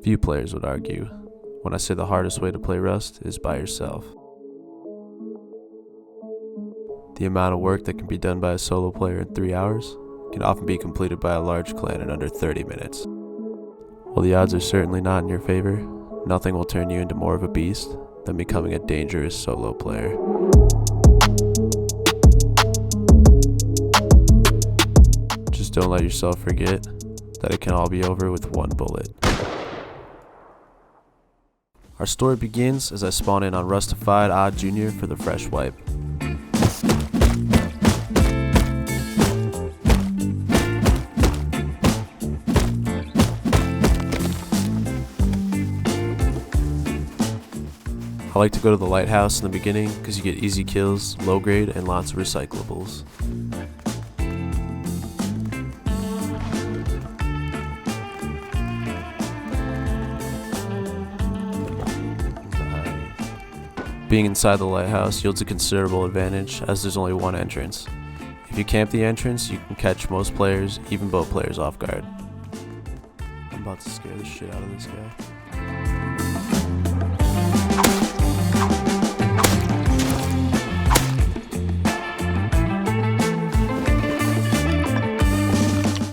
Few players would argue when I say the hardest way to play Rust is by yourself. The amount of work that can be done by a solo player in 3 hours can often be completed by a large clan in under 30 minutes. While the odds are certainly not in your favor, nothing will turn you into more of a beast than becoming a dangerous solo player. Just don't let yourself forget that it can all be over with one bullet. Our story begins as I spawn in on Rustified Odd Jr. for the fresh wipe. I like to go to the lighthouse in the beginning because you get easy kills, low grade, and lots of recyclables. Being inside the lighthouse yields a considerable advantage as there's only one entrance. If you camp the entrance, you can catch most players, even boat players, off guard. I'm about to scare the shit out of this guy.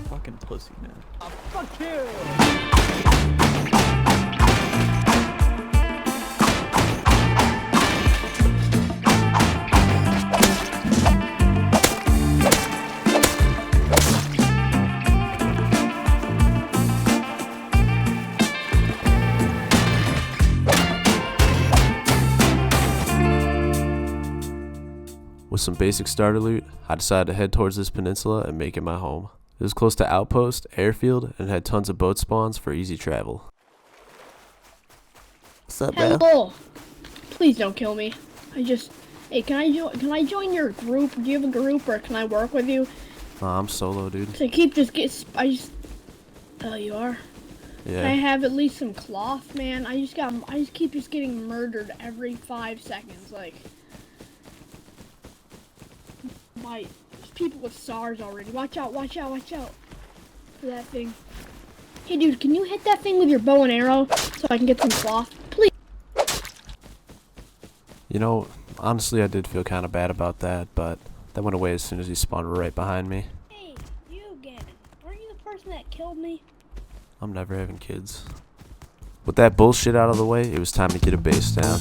Fucking pussy, man. Oh, fuck you! With some basic starter loot, I decided to head towards this peninsula and make it my home. It was close to outpost, airfield, and had tons of boat spawns for easy travel. What's up, man? Hello! Please don't kill me. Hey, can I join your group? Do you have a group, or can I work with you? Nah, I'm solo, dude. So oh, you are? Yeah. Can I have at least some cloth, man? I just keep getting murdered every 5 seconds, like. There's people with SARS already. Watch out for that thing. Hey dude, can you hit that thing with your bow and arrow so I can get some cloth? Please. You know, honestly I did feel kind of bad about that, but that went away as soon as he spawned right behind me. Hey, you again. Weren't you the person that killed me? I'm never having kids. With that bullshit out of the way, it was time to get a base down.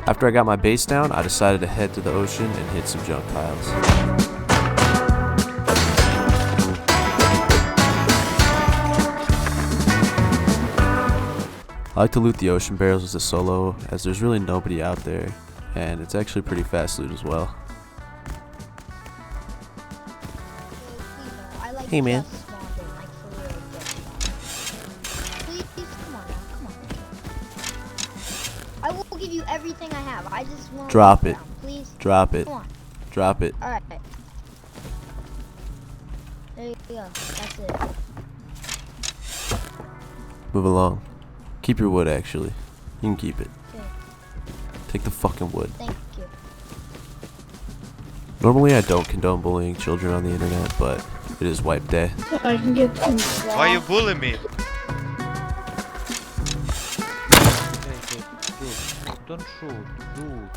After I got my base down, I decided to head to the ocean and hit some junk piles. I like to loot the ocean barrels as a solo, as there's really nobody out there, and it's actually pretty fast loot as well. Hey man. I will give you everything I have. I just want Drop it. Down, please. Drop it. Come on. Drop it. All right. There you go. That's it. Move along. Keep your wood, actually. You can keep it. Okay. Take the fucking wood. Thank you. Normally I don't condone bullying children on the internet, but it is wipe day. So I can get some cloth. Why you bullying me? Don't shoot, dude.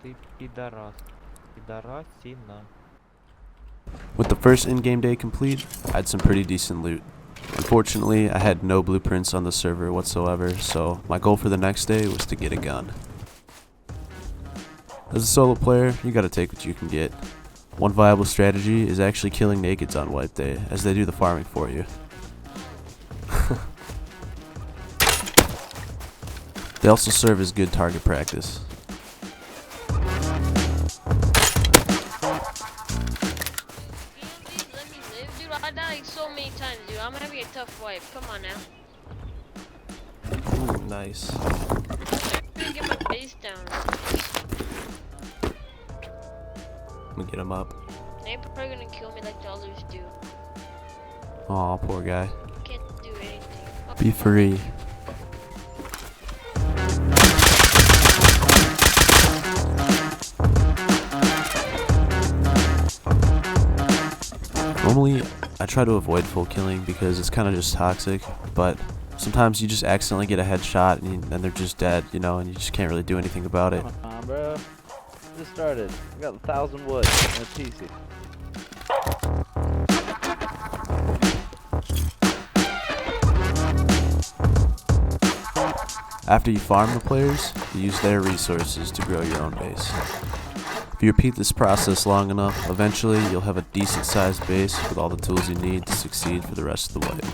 Ты пидорас. Пидорасина. With the first in-game day complete, I had some pretty decent loot. Unfortunately, I had no blueprints on the server whatsoever, so my goal for the next day was to get a gun. As a solo player, you gotta take what you can get. One viable strategy is actually killing nakeds on wipe day, as they do the farming for you. They also serve as good target practice. a tough wipe. Come on now. Ooh, nice. I'm gonna get my base down. I'm gonna get him up. They're probably gonna kill me like the others do. Aw, poor guy. Can't do anything. Oh, Be free. Normally, I try to avoid full killing because it's kind of just toxic, but sometimes you just accidentally get a headshot and they're just dead, you know, and you just can't really do anything about it. Come on, bro. Just started. I got 1,000 wood and it's easy. After you farm the players, you use their resources to grow your own base. If you repeat this process long enough, eventually you'll have a decent sized base with all the tools you need to succeed for the rest of the wipe.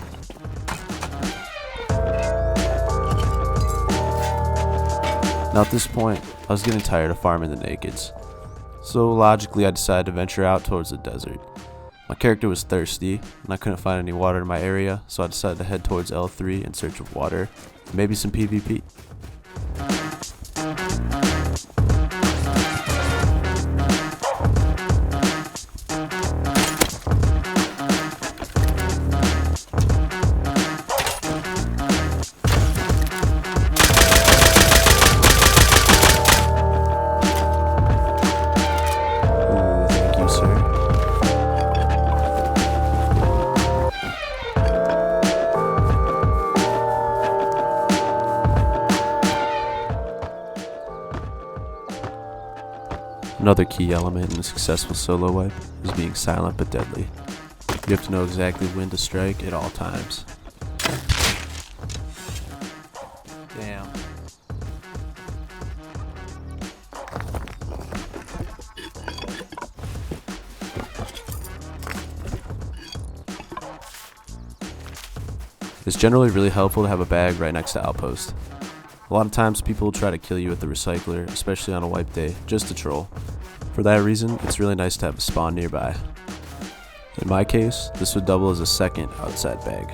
Now at this point, I was getting tired of farming the nakeds, so logically I decided to venture out towards the desert. My character was thirsty, and I couldn't find any water in my area, so I decided to head towards L3 in search of water, and maybe some PvP. Another key element in a successful solo wipe is being silent but deadly. You have to know exactly when to strike at all times. Damn. It's generally really helpful to have a bag right next to outpost. A lot of times people will try to kill you with the recycler, especially on a wipe day, just to troll. For that reason, it's really nice to have a spawn nearby. In my case, this would double as a second outside bag.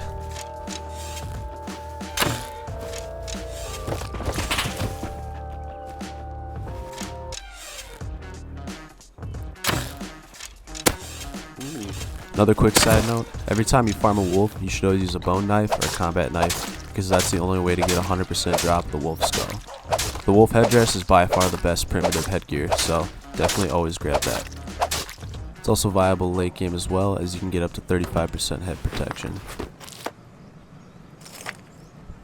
Another quick side note, every time you farm a wolf, you should always use a bone knife or a combat knife, because that's the only way to get 100% drop of the wolf skull. The wolf headdress is by far the best primitive headgear, so definitely always grab that. It's also viable late game as well, as you can get up to 35% head protection.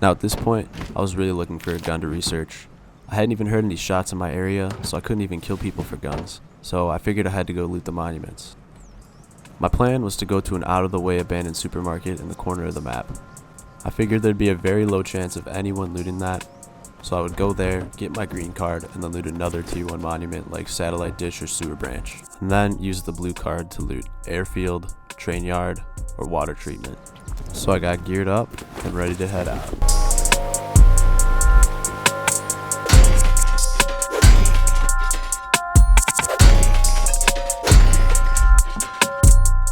Now at this point, I was really looking for a gun to research. I hadn't even heard any shots in my area, so I couldn't even kill people for guns, so I figured I had to go loot the monuments. My plan was to go to an out-of-the-way abandoned supermarket in the corner of the map. I figured there'd be a very low chance of anyone looting that, so I would go there, get my green card, and then loot another tier 1 monument like Satellite Dish or Sewer Branch, and then use the blue card to loot airfield, train yard, or water treatment. So I got geared up and ready to head out.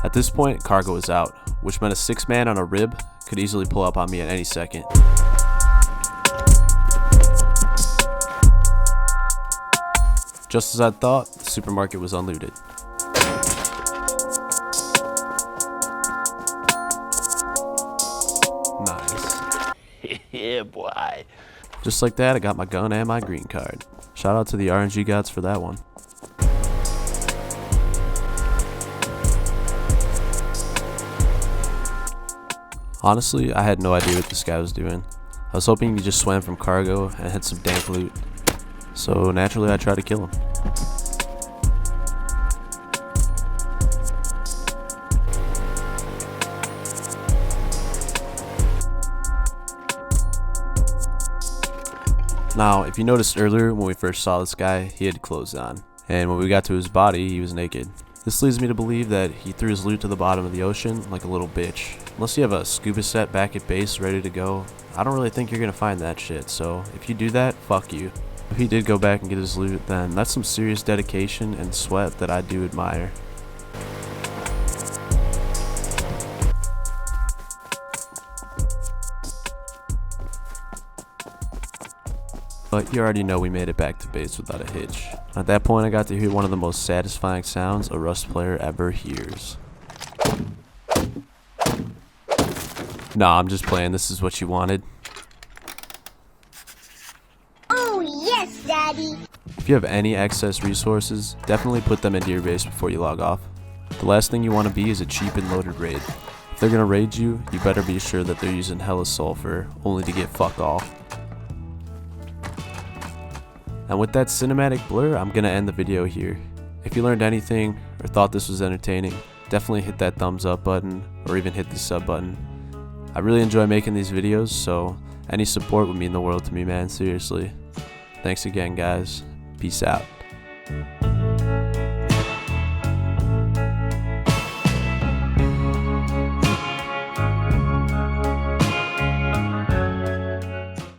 At this point, cargo was out, which meant a 6-man on a rib could easily pull up on me at any second. Just as I thought, the supermarket was unlooted. Nice. Yeah, boy. Just like that, I got my gun and my green card. Shout out to the RNG gods for that one. Honestly, I had no idea what this guy was doing. I was hoping he just swam from cargo and had some dank loot. So naturally I tried to kill him. Now, if you noticed earlier when we first saw this guy, he had clothes on. And when we got to his body, he was naked. This leads me to believe that he threw his loot to the bottom of the ocean like a little bitch. Unless you have a scuba set back at base ready to go, I don't really think you're gonna find that shit, so if you do that, fuck you. If he did go back and get his loot, then that's some serious dedication and sweat that I do admire. But you already know we made it back to base without a hitch. At that point I got to hear one of the most satisfying sounds a Rust player ever hears. Nah, I'm just playing, this is what you wanted. Oh, yes, Daddy. If you have any excess resources, definitely put them into your base before you log off. The last thing you want to be is a cheap and loaded raid. If they're gonna raid you, you better be sure that they're using hella sulfur, only to get fuck off. And with that cinematic blur, I'm gonna end the video here. If you learned anything, or thought this was entertaining, definitely hit that thumbs up button, or even hit the sub button. I really enjoy making these videos, so any support would mean the world to me, man, seriously. Thanks again, guys. Peace out.